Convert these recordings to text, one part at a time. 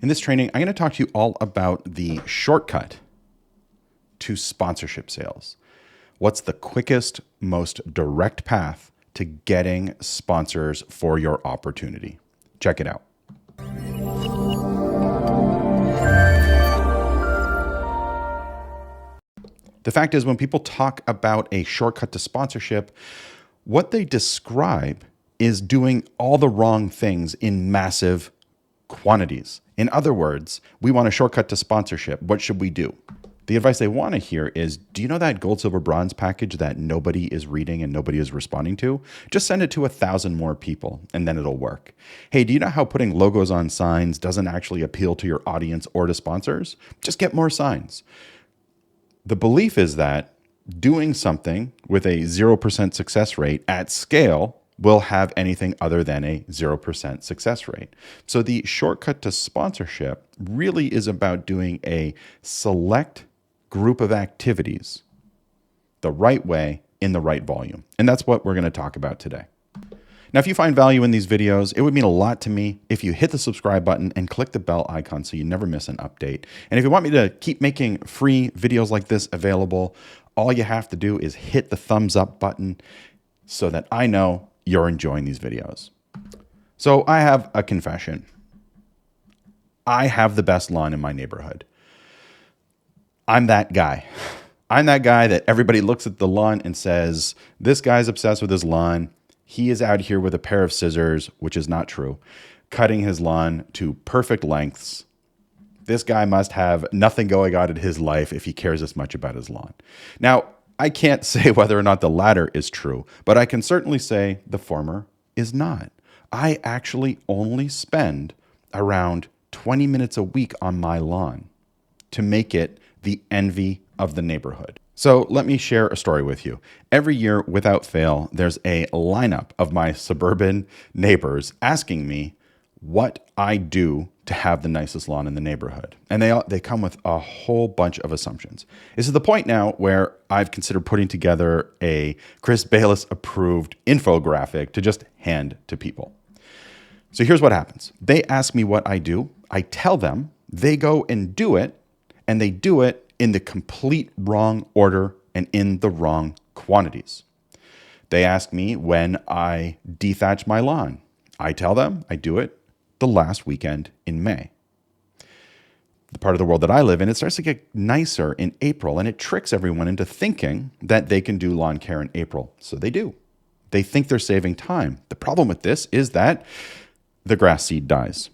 In this training, I'm going to talk to you all about the shortcut to sponsorship sales. What's the quickest, most direct path to getting sponsors for your opportunity? Check it out. The fact is, when people talk about a shortcut to sponsorship, what they describe is doing all the wrong things in massive quantities. In other words, we want a shortcut to sponsorship. What should we do? The advice they want to hear is, do you know that gold, silver, bronze package that nobody is reading and nobody is responding to? Just send it to 1,000 more people and then it'll work. Hey, do you know how putting logos on signs doesn't actually appeal to your audience or to sponsors? Just get more signs. The belief is that doing something with a 0% success rate at scale will have anything other than a 0% success rate. So the shortcut to sponsorship really is about doing a select group of activities the right way in the right volume. And that's what we're going to talk about today. Now, if you find value in these videos, it would mean a lot to me if you hit the subscribe button and click the bell icon so you never miss an update. And if you want me to keep making free videos like this available, all you have to do is hit the thumbs up button so that I know you're enjoying these videos. So I have a confession. I have the best lawn in my neighborhood. I'm that guy. I'm that guy that everybody looks at the lawn and says, this guy's obsessed with his lawn. He is out here with a pair of scissors, which is not true, cutting his lawn to perfect lengths. This guy must have nothing going on in his life if he cares as much about his lawn. Now, I can't say whether or not the latter is true, but I can certainly say the former is not. I actually only spend around 20 minutes a week on my lawn to make it the envy of the neighborhood. So let me share a story with you. Every year, without fail, there's a lineup of my suburban neighbors asking me what I do to have the nicest lawn in the neighborhood. And they come with a whole bunch of assumptions. It's to the point now where I've considered putting together a Chris Bayless approved infographic to just hand to people. So here's what happens. They ask me what I do. I tell them, they go and do it, and they do it in the complete wrong order and in the wrong quantities. They ask me when I dethatch my lawn. I tell them I do it the last weekend in May. The part of the world that I live in, it starts to get nicer in April, and it tricks everyone into thinking that they can do lawn care in April. So they do. They think they're saving time. The problem with this is that the grass seed dies.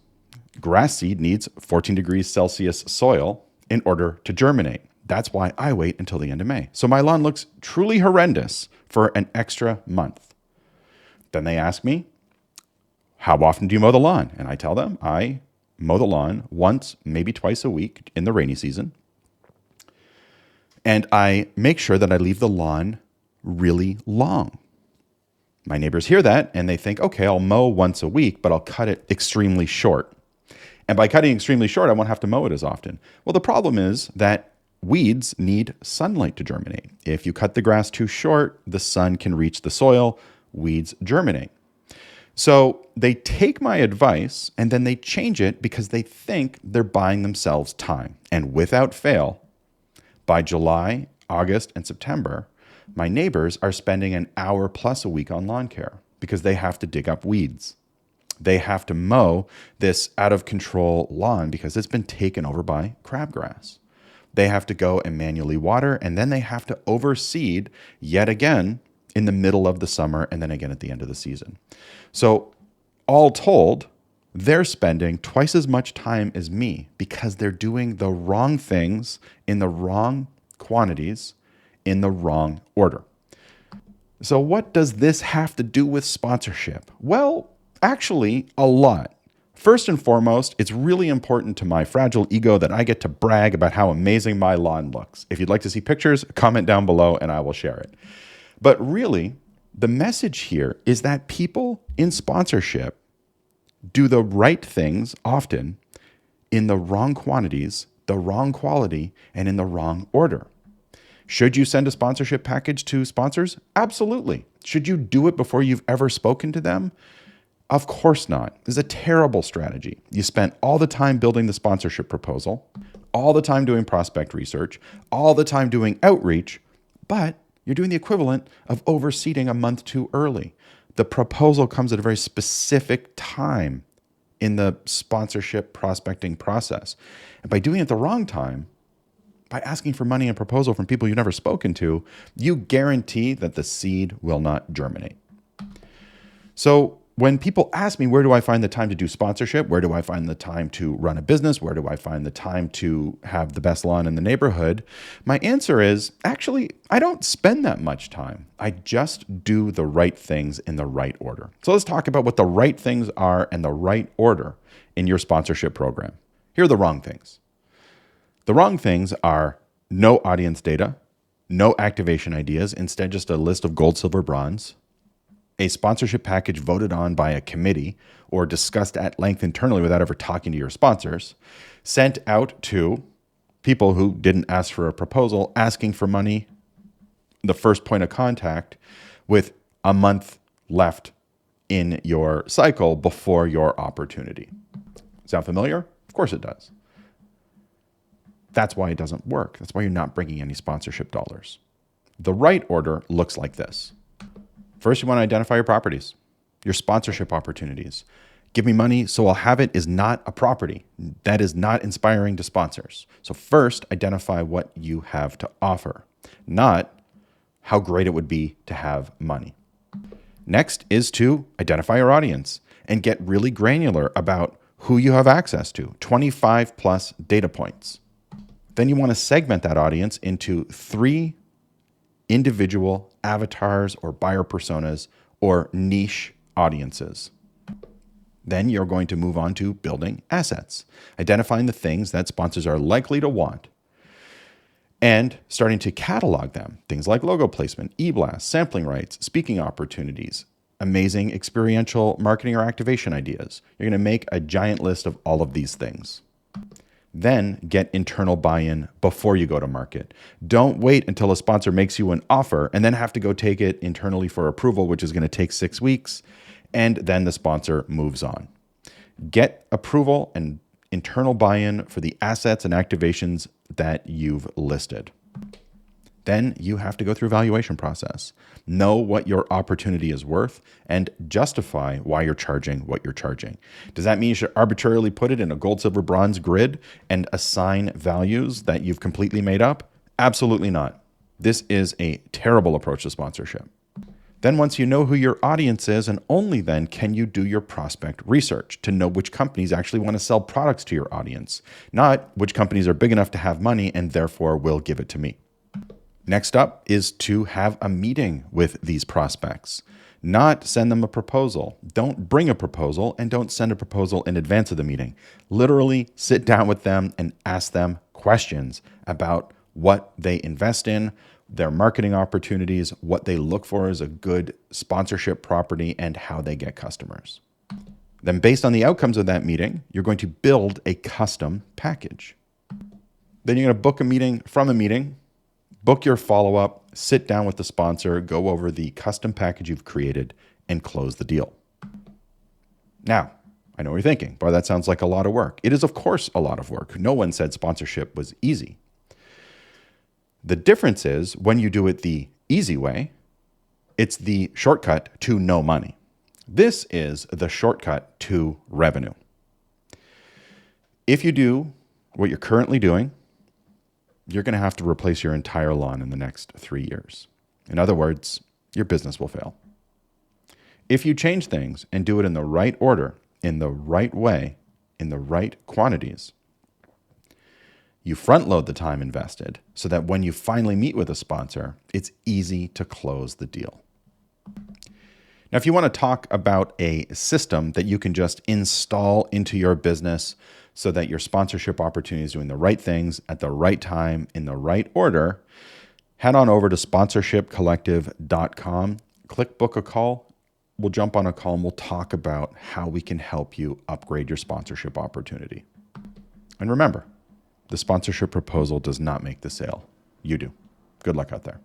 Grass seed needs 14 degrees Celsius soil in order to germinate. That's why I wait until the end of May. So my lawn looks truly horrendous for an extra month. Then they ask me, how often do you mow the lawn? And I tell them I mow the lawn once, maybe twice a week in the rainy season. And I make sure that I leave the lawn really long. My neighbors hear that and they think, okay, I'll mow once a week, but I'll cut it extremely short. And by cutting extremely short, I won't have to mow it as often. Well, the problem is that weeds need sunlight to germinate. If you cut the grass too short, the sun can reach the soil, weeds germinate. So they take my advice and then they change it because they think they're buying themselves time. And without fail, by July, August, and September, my neighbors are spending an hour plus a week on lawn care because they have to dig up weeds. They have to mow this out of control lawn because it's been taken over by crabgrass. They have to go and manually water, and then they have to overseed yet again in the middle of the summer and then again at the end of the season. So all told, they're spending twice as much time as me because they're doing the wrong things in the wrong quantities in the wrong order. So what does this have to do with sponsorship? Well, actually, a lot. First and foremost, it's really important to my fragile ego that I get to brag about how amazing my lawn looks. If you'd like to see pictures, comment down below and I will share it. But really, the message here is that people in sponsorship do the right things often in the wrong quantities, the wrong quality, and in the wrong order. Should you send a sponsorship package to sponsors? Absolutely. Should you do it before you've ever spoken to them? Of course not. This is a terrible strategy. You spent all the time building the sponsorship proposal, all the time doing prospect research, all the time doing outreach, but you're doing the equivalent of overseeding a month too early. The proposal comes at a very specific time in the sponsorship prospecting process. And by doing it at the wrong time, by asking for money and proposal from people you've never spoken to, you guarantee that the seed will not germinate. So when people ask me, where do I find the time to do sponsorship? Where do I find the time to run a business? Where do I find the time to have the best lawn in the neighborhood? My answer is, actually, I don't spend that much time. I just do the right things in the right order. So let's talk about what the right things are and the right order in your sponsorship program. Here are the wrong things. The wrong things are no audience data, no activation ideas, instead just a list of gold, silver, bronze, a sponsorship package voted on by a committee or discussed at length internally without ever talking to your sponsors, sent out to people who didn't ask for a proposal, asking for money, the first point of contact, with a month left in your cycle before your opportunity. Sound familiar? Of course it does. That's why it doesn't work. That's why you're not bringing any sponsorship dollars. The right order looks like this. First, you want to identify your properties, your sponsorship opportunities. Give me money so I'll have it is not a property. That is not inspiring to sponsors. So first, identify what you have to offer, not how great it would be to have money. Next is to identify your audience and get really granular about who you have access to, 25 plus data points. Then you want to segment that audience into 3 individual avatars or buyer personas or niche audiences. Then you're going to move on to building assets, identifying the things that sponsors are likely to want, and starting to catalog them. Things like logo placement, e-blast, sampling rights, speaking opportunities, amazing experiential marketing or activation ideas. You're going to make a giant list of all of these things. Then get internal buy-in before you go to market. Don't wait until a sponsor makes you an offer and then have to go take it internally for approval, which is going to take 6 weeks, and then the sponsor moves on. Get approval and internal buy-in for the assets and activations that you've listed. Then you have to go through evaluation process. Know what your opportunity is worth and justify why you're charging what you're charging. Does that mean you should arbitrarily put it in a gold, silver, bronze grid and assign values that you've completely made up? Absolutely not. This is a terrible approach to sponsorship. Then once you know who your audience is, and only then can you do your prospect research to know which companies actually want to sell products to your audience, not which companies are big enough to have money and therefore will give it to me. Next up is to have a meeting with these prospects, not send them a proposal. Don't bring a proposal and don't send a proposal in advance of the meeting. Literally sit down with them and ask them questions about what they invest in, their marketing opportunities, what they look for as a good sponsorship property, and how they get customers. Then based on the outcomes of that meeting, you're going to build a custom package. Then you're going to book a meeting from a meeting, book your follow-up, sit down with the sponsor, go over the custom package you've created, and close the deal. Now, I know what you're thinking, boy, that sounds like a lot of work. It is, of course, a lot of work. No one said sponsorship was easy. The difference is when you do it the easy way, it's the shortcut to no money. This is the shortcut to revenue. If you do what you're currently doing, you're going to have to replace your entire lawn in the next 3 years. In other words, your business will fail. If you change things and do it in the right order, in the right way, in the right quantities, you front load the time invested so that when you finally meet with a sponsor, it's easy to close the deal. Now, if you want to talk about a system that you can just install into your business so that your sponsorship opportunity is doing the right things at the right time in the right order, head on over to sponsorshipcollective.com, click book a call. We'll jump on a call and we'll talk about how we can help you upgrade your sponsorship opportunity. And remember, the sponsorship proposal does not make the sale. You do. Good luck out there.